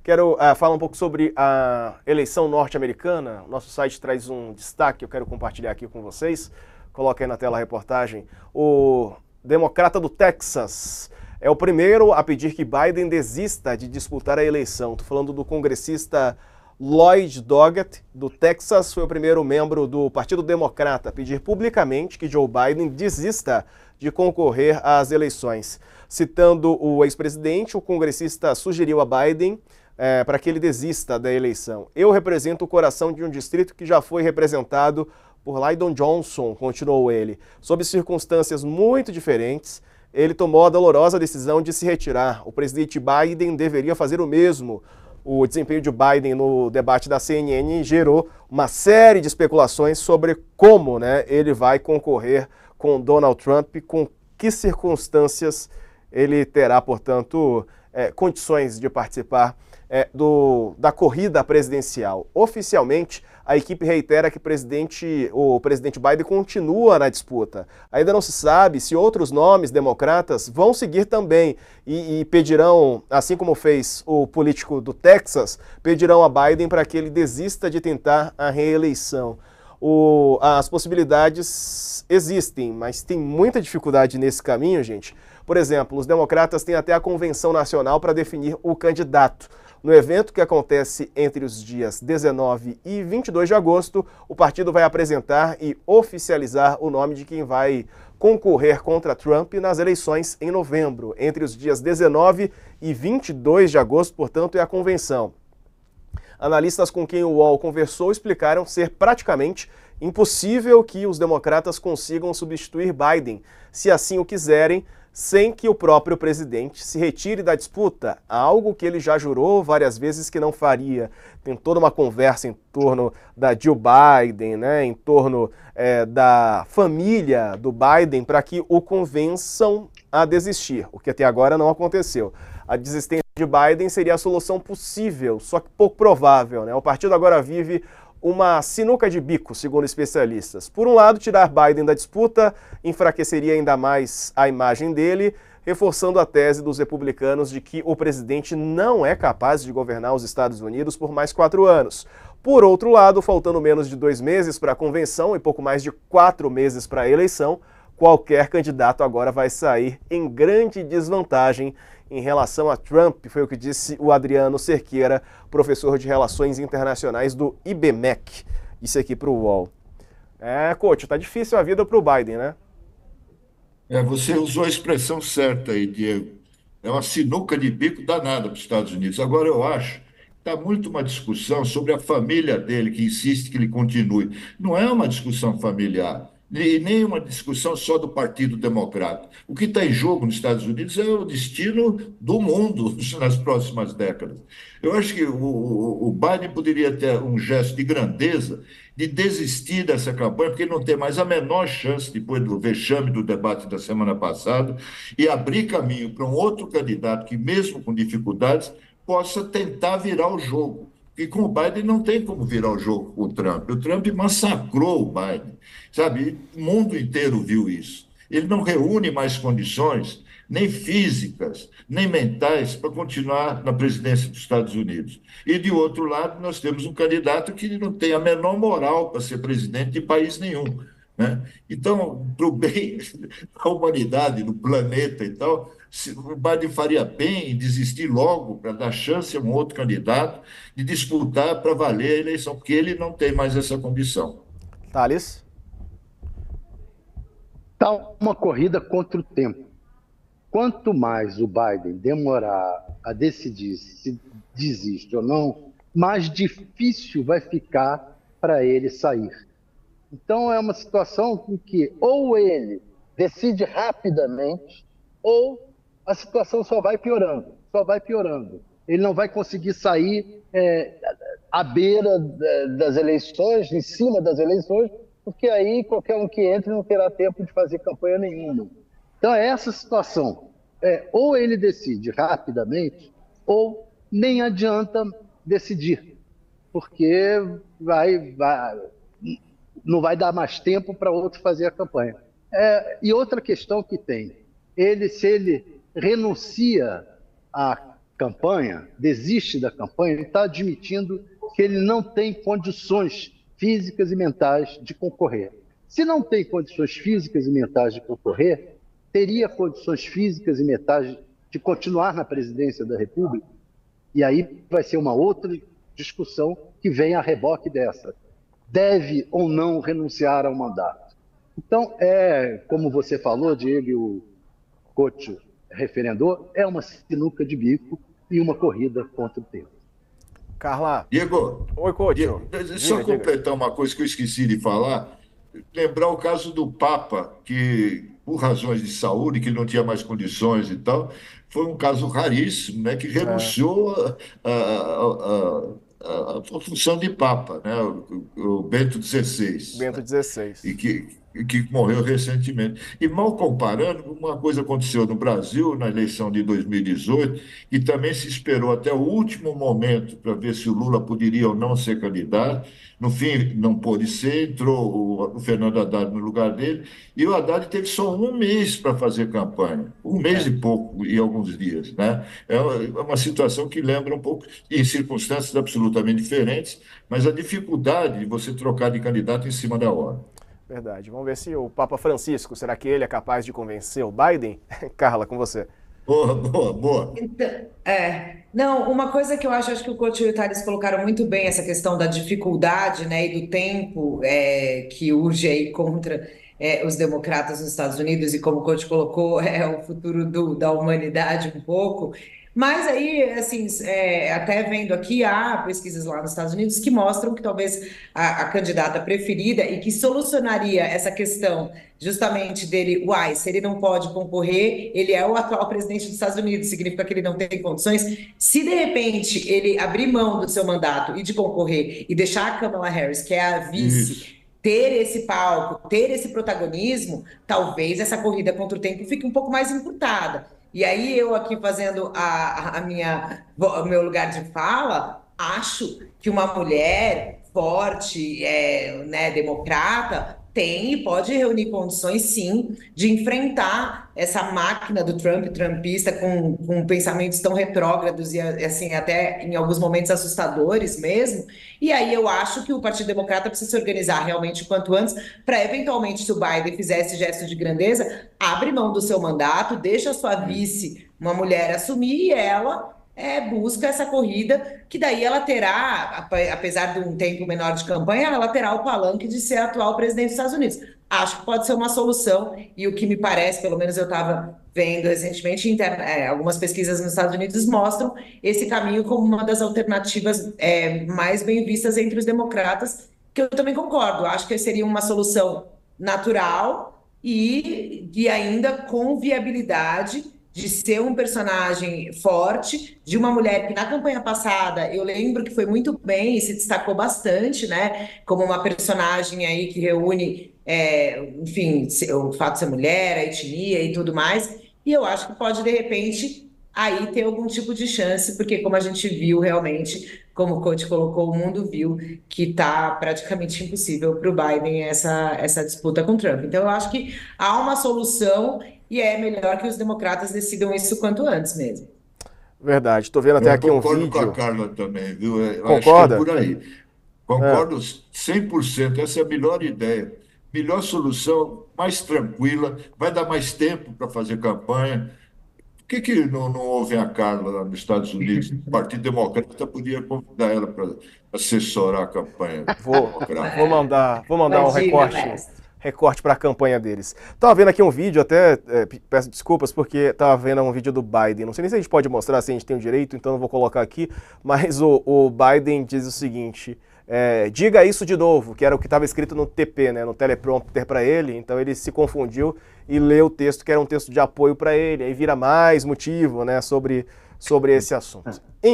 Quero falar um pouco sobre a eleição norte-americana. Nosso site traz um destaque, eu quero compartilhar aqui com vocês. Coloca aí na tela a reportagem. O democrata do Texas é o primeiro a pedir que Biden desista de disputar a eleição. Estou falando do congressista Lloyd Doggett, do Texas. Foi o primeiro membro do Partido Democrata a pedir publicamente que Joe Biden desista de concorrer às eleições. Citando o ex-presidente, o congressista sugeriu a Biden para que ele desista da eleição. Eu represento o coração de um distrito que já foi representado por Lyndon Johnson, continuou ele. Sob circunstâncias muito diferentes, ele tomou a dolorosa decisão de se retirar. O presidente Biden deveria fazer o mesmo. O desempenho de Biden no debate da CNN gerou uma série de especulações sobre como ele vai concorrer com Donald Trump, com que circunstâncias ele terá, portanto, condições de participar da corrida presidencial. Oficialmente, a equipe reitera que o presidente Biden continua na disputa. Ainda não se sabe se outros nomes democratas vão seguir também e pedirão, assim como fez o político do Texas, pedirão a Biden para que ele desista de tentar a reeleição. As possibilidades existem, mas tem muita dificuldade nesse caminho, gente. Por exemplo, os democratas têm até a convenção nacional para definir o candidato. No evento que acontece entre os dias 19 e 22 de agosto, o partido vai apresentar e oficializar o nome de quem vai concorrer contra Trump nas eleições em novembro. Entre os dias 19 e 22 de agosto, portanto, é a convenção. Analistas com quem o UOL conversou explicaram ser praticamente impossível que os democratas consigam substituir Biden, se assim o quiserem, sem que o próprio presidente se retire da disputa, algo que ele já jurou várias vezes que não faria. Tem toda uma conversa em torno da Jill Biden, em torno da família do Biden, para que o convençam a desistir, o que até agora não aconteceu. A desistência de Biden seria a solução possível, só que pouco provável. O partido agora vive uma sinuca de bico, segundo especialistas. Por um lado, tirar Biden da disputa enfraqueceria ainda mais a imagem dele, reforçando a tese dos republicanos de que o presidente não é capaz de governar os Estados Unidos por mais 4 anos. Por outro lado, faltando menos de 2 meses para a convenção e pouco mais de 4 meses para a eleição, qualquer candidato agora vai sair em grande desvantagem em relação a Trump, foi o que disse o Adriano Cerqueira, professor de Relações Internacionais do IBMEC. Isso aqui para o UOL. Coach, tá difícil a vida para o Biden, né? Você usou a expressão certa aí, Diego. É uma sinuca de bico danada para os Estados Unidos. Agora, eu acho que está muito uma discussão sobre a família dele, que insiste que ele continue. Não é uma discussão familiar, e nem uma discussão só do Partido Democrata. O que está em jogo nos Estados Unidos é o destino do mundo nas próximas décadas. Eu acho que o Biden poderia ter um gesto de grandeza de desistir dessa campanha, porque ele não tem mais a menor chance, depois do vexame do debate da semana passada, e abrir caminho para um outro candidato que, mesmo com dificuldades, possa tentar virar o jogo. E com o Biden não tem como virar o jogo com o Trump. O Trump massacrou o Biden, sabe? O mundo inteiro viu isso. Ele não reúne mais condições, nem físicas, nem mentais, para continuar na presidência dos Estados Unidos. E, de outro lado, nós temos um candidato que não tem a menor moral para ser presidente de país nenhum. Então, para o bem da humanidade, do planeta e tal, o Biden faria bem em desistir logo para dar chance a um outro candidato de disputar para valer a eleição, porque ele não tem mais essa condição. Thales? Está uma corrida contra o tempo. Quanto mais o Biden demorar a decidir se desiste ou não, mais difícil vai ficar para ele sair. Então é uma situação em que ou ele decide rapidamente ou a situação só vai piorando, só vai piorando. Ele não vai conseguir sair à beira das eleições, em cima das eleições, porque aí qualquer um que entre não terá tempo de fazer campanha nenhuma. Então é essa situação. Ou ele decide rapidamente, ou nem adianta decidir, porque não vai dar mais tempo para outro fazer a campanha. E outra questão que tem, se ele renuncia a campanha, desiste da campanha, ele está admitindo que ele não tem condições físicas e mentais de concorrer. Se não tem condições físicas e mentais de concorrer, teria condições físicas e mentais de continuar na presidência da República? E aí vai ser uma outra discussão que vem a reboque dessa. Deve ou não renunciar ao mandato? Então, como você falou, Diego, e o Couto referendou, é uma sinuca de bico e uma corrida contra o tempo. Carla. Diego, Oi, Couto. Só completar uma coisa que eu esqueci de falar, lembrar o caso do Papa, que por razões de saúde, que não tinha mais condições e tal, foi um caso raríssimo, né, que renunciou a função de Papa, né, o Bento XVI. Bento XVI. E que morreu recentemente. E mal comparando, uma coisa aconteceu no Brasil, na eleição de 2018, e também se esperou até o último momento para ver se o Lula poderia ou não ser candidato. No fim, não pôde ser, entrou o Fernando Haddad no lugar dele, e o Haddad teve só um mês para fazer campanha, um mês e pouco, e alguns dias, né? É uma situação que lembra um pouco, em circunstâncias absolutamente diferentes, mas a dificuldade de você trocar de candidato em cima da hora. Verdade. Vamos ver se o Papa Francisco, será que ele é capaz de convencer o Biden? Carla, com você. Boa. Então, não, uma coisa que eu acho que o Couto e o Thales colocaram muito bem, essa questão da dificuldade, né, e do tempo que urge aí contra os democratas nos Estados Unidos, e como o Couto colocou, é o futuro da humanidade um pouco. Mas aí, assim, até vendo aqui, há pesquisas lá nos Estados Unidos que mostram que talvez a candidata preferida e que solucionaria essa questão justamente dele, se ele não pode concorrer, ele é o atual presidente dos Estados Unidos, significa que ele não tem condições. Se, de repente, ele abrir mão do seu mandato e de concorrer e deixar a Kamala Harris, que é a vice, ter esse palco, ter esse protagonismo, talvez essa corrida contra o tempo fique um pouco mais encurtada. E aí eu aqui fazendo o meu lugar de fala, acho que uma mulher forte, né, democrata, tem e pode reunir condições, sim, de enfrentar essa máquina do trumpista com pensamentos tão retrógrados e, assim, até em alguns momentos assustadores mesmo. E aí eu acho que o Partido Democrata precisa se organizar realmente o quanto antes para, eventualmente, se o Biden fizer esse gesto de grandeza, abre mão do seu mandato, deixa a sua vice, uma mulher, assumir, e ela busca essa corrida, que daí ela terá, apesar de um tempo menor de campanha, ela terá o palanque de ser a atual presidente dos Estados Unidos. Acho que pode ser uma solução, e o que me parece, pelo menos eu estava vendo recentemente, algumas pesquisas nos Estados Unidos mostram esse caminho como uma das alternativas mais bem vistas entre os democratas, que eu também concordo. Acho que seria uma solução natural e ainda com viabilidade de ser um personagem forte, de uma mulher que na campanha passada, eu lembro que foi muito bem e se destacou bastante, né, como uma personagem aí que reúne, enfim, o fato de ser mulher, a etnia e tudo mais, e eu acho que pode, de repente, aí ter algum tipo de chance, porque como a gente viu realmente, como o Couto colocou, o mundo viu que está praticamente impossível para o Biden essa disputa com o Trump. Então eu acho que há uma solução e é melhor que os democratas decidam isso quanto antes mesmo. Verdade. Estou vendo até aqui um vídeo. Eu concordo com a Carla também, viu? Concorda? Acho que é por aí. Concordo 100%. Essa é a melhor ideia. Melhor solução, mais tranquila, vai dar mais tempo para fazer campanha. Por que não ouvem a Carla lá nos Estados Unidos? O Partido Democrata podia convidar ela para assessorar a campanha. Vou mandar um recorte para a campanha deles. Estava vendo aqui um vídeo, até peço desculpas porque estava vendo um vídeo do Biden. Não sei nem se a gente pode mostrar, se a gente tem o direito, então não vou colocar aqui. Mas o Biden diz o seguinte: diga isso de novo, que era o que estava escrito no TP, né, no teleprompter para ele. Então ele se confundiu e leu o texto que era um texto de apoio para ele. Aí vira mais motivo, né, sobre esse assunto.